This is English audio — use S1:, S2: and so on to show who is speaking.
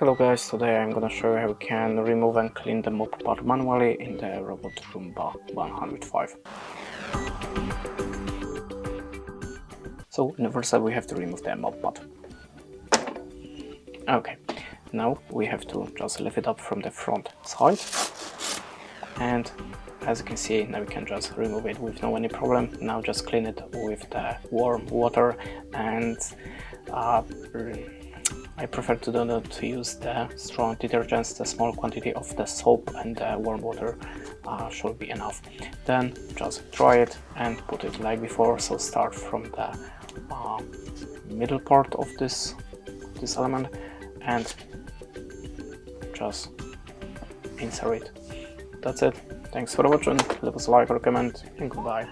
S1: Hello guys, today I'm gonna show you how you can remove and clean the mop pad manually in the robot Roomba 105. So in the first step we have to remove the mop pad. Okay, now we have to just lift it up from the front side, and as you can see, now we can just remove it with no any problem. Now just clean it with the warm water, and I prefer to use the strong detergents. The small quantity of the soap and the warm water should be enough. Then just dry it and put it like before. So start from the middle part of this element and just insert it. That's it. Thanks for watching. Leave us a like or comment, and goodbye.